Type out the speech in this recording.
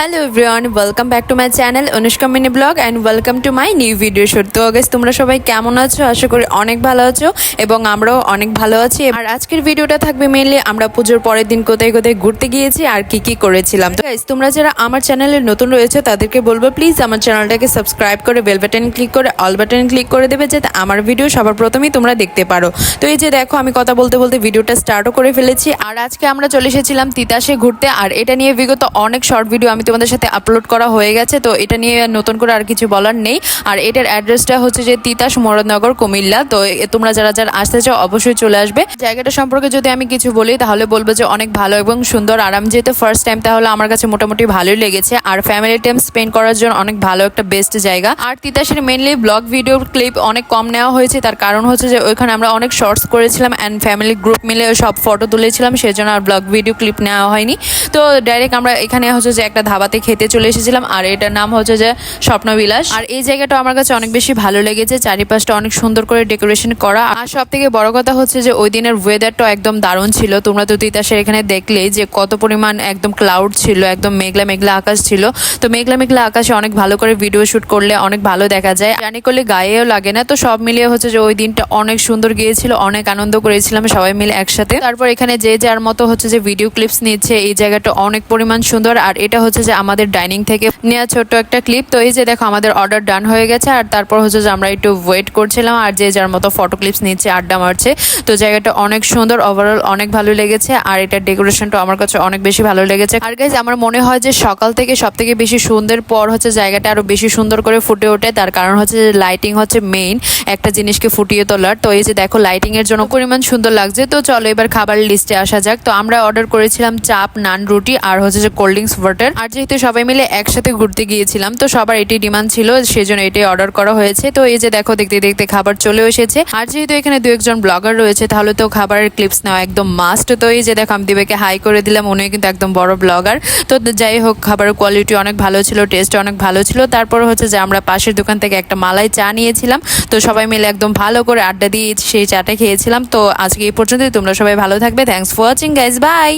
Hello everyone, welcome back to my channel Anushka mini blog and welcome to my new video shoot. তো guys, তোমরা সবাই কেমন আছো? আশা করি অনেক ভালো আছো এবং আমরাও অনেক ভালো আছি। আর আজকের ভিডিওটা থাকবে মেনলি আমরা পুজোর পরের দিন কোথায় কোথায় ঘুরতে গিয়েছি আর কি কি করেছিলাম। তো গাইস, তোমরা যারা আমার চ্যানেলে নতুন রয়েছে তাদেরকে বলবো প্লিজ আমার চ্যানেলটাকে সাবস্ক্রাইব করে বেল বাটন ক্লিক করে অল বাটন ক্লিক করে দেবে, যাতে আমার ভিডিও সবার প্রথমেই তোমরা দেখতে পারো। তো এই যে দেখো, আমি কথা বলতে বলতে ভিডিওটা স্টার্টও করে ফেলেছি। আর আজকে আমরা চলে এসেছিলাম তিতাসে ঘুরতে। আর এটা নিয়ে বিগত অনেক শর্ট ভিডিও আমি তোমাদের সাথে আপলোড করা হয়ে গেছে, তো এটা নিয়ে নতুন করে আর কিছু বলার নেই। আর এটার অ্যাড্রেসটা হচ্ছে যে তিতাস মুরাদনগর কুমিল্লা। তো তোমরা যারা যারা আসতে চাও অবশ্যই চলে আসবে। জায়গাটা সম্পর্কে যদি আমি কিছু বলি তাহলে বলবো যে অনেক ভালো এবং সুন্দর। আর আমি যেহেতু ফার্স্ট টাইম, তাহলে আমার কাছে মোটামুটি ভালোই লেগেছে। আর ফ্যামিলি টাইম স্পেন্ড করার জন্য অনেক ভালো একটা বেস্ট জায়গা। আর তিতাসের মেনলি ব্লগ ভিডিও ক্লিপ অনেক কম নেওয়া হয়েছে, তার কারণ হচ্ছে যে ওইখানে আমরা অনেক শর্টস করেছিলাম অ্যান্ড ফ্যামিলি গ্রুপ মিলে সব ফটো তুলেছিলাম, সেজন্য আর ব্লগ ভিডিও ক্লিপ নেওয়া হয়নি। তো ডাইরেক্ট আমরা এখানে হচ্ছে যে একটা ধাবাতে খেতে চলে এসেছিলাম। আর এটার নাম হচ্ছে যে স্বপ্নবিলাস। আর এই জায়গাটা আমার কাছে অনেক বেশি ভালো লেগেছে, চারিপাশটা অনেক সুন্দর করে ডেকোরেশন করা। আর সব থেকে বড় কথা হচ্ছে যে ওই দিনের ওয়েদারটা একদম দারুণ ছিল। তোমরা তো তিতাসের এখানে দেখলেই যে কত পরিমাণ একদম ক্লাউড ছিল, একদম মেঘলা মেঘলা আকাশ ছিল। তো মেঘলা মেঘলা আকাশে অনেক ভালো করে ভিডিও শুট করলে অনেক ভালো দেখা যায়, জানি করলে গায়েও লাগে না। তো সব মিলিয়ে হচ্ছে যে ওই দিনটা অনেক সুন্দর গিয়েছিল, অনেক আনন্দ করেছিলাম সবাই মিলে একসাথে। তারপর এখানে যে যার মতো হচ্ছে যে ভিডিও ক্লিপস নিচ্ছে। এই জায়গাটা অনেক পরিমাণ সুন্দর। আর এটা হচ্ছে যে আমাদের ডাইনিং থেকে নেওয়া ছোট্ট একটা ক্লিপ। তো এই যে দেখো, আমাদের অর্ডার ডান হয়ে গেছে। আর তারপর হচ্ছে যে আমরা একটু ওয়েট করছিলাম, আর যে যার মতো ফটো ক্লিপস নিচ্ছে, আড্ডা মারছে। তো জায়গাটা অনেক সুন্দর, ওভারঅল অনেক ভালো লেগেছে। আর এটার ডেকোরেশনটা আমার কাছে অনেক বেশি ভালো লেগেছে। আর গাইজ, আমার মনে হয় যে সকাল থেকে সব থেকে বেশি সুন্দর পর হচ্ছে জায়গাটা আরো বেশি সুন্দর করে ফুটে ওঠে। তার কারণ হচ্ছে যে লাইটিং হচ্ছে মেইন একটা জিনিসকে ফুটিয়ে তোলার। তো এই যে দেখো, লাইটিং এর জন্য পরিমাণ সুন্দর লাগছে। তো চলো এবার খাবারের লিস্টে আসা যাক। তো আমরা অর্ডার করেছিলাম চাপ, নান, রুটি আর হচ্ছে যে কোল্ড ড্রিঙ্কস, ওয়াটার। আর যেহেতু সবাই মিলে একসাথে ঘুরতে গিয়েছিলাম, তো সবার এটাই ডিমান্ড ছিল, সেজন্য এটাই অর্ডার করা হয়েছে। তো এই যে দেখো, দেখতে দেখতে খাবার চলে এসেছে। আর যেহেতু এখানে দু একজন ব্লগার রয়েছে, তাহলে তো খাবারের ক্লিপস নেওয়া একদম মাস্ট। তো এই যে দেখো, আমি দিবেকে হাই করে দিলাম, উনি কিন্তু একদম বড় ব্লগার। তো যাই হোক, খাবারের কোয়ালিটি অনেক ভালো ছিল, টেস্ট অনেক ভালো ছিল। তারপর হচ্ছে যে আমরা পাশের দোকান থেকে একটা মালাই চা নিয়েছিলাম। তো সবাই মিলে একদম ভালো করে আড্ডা দিয়ে সেই চাটা খেয়েছিলাম। তো আজকে এই পর্যন্তই। তোমরা সবাই ভালো থাকবে। Thanks for watching guys, by.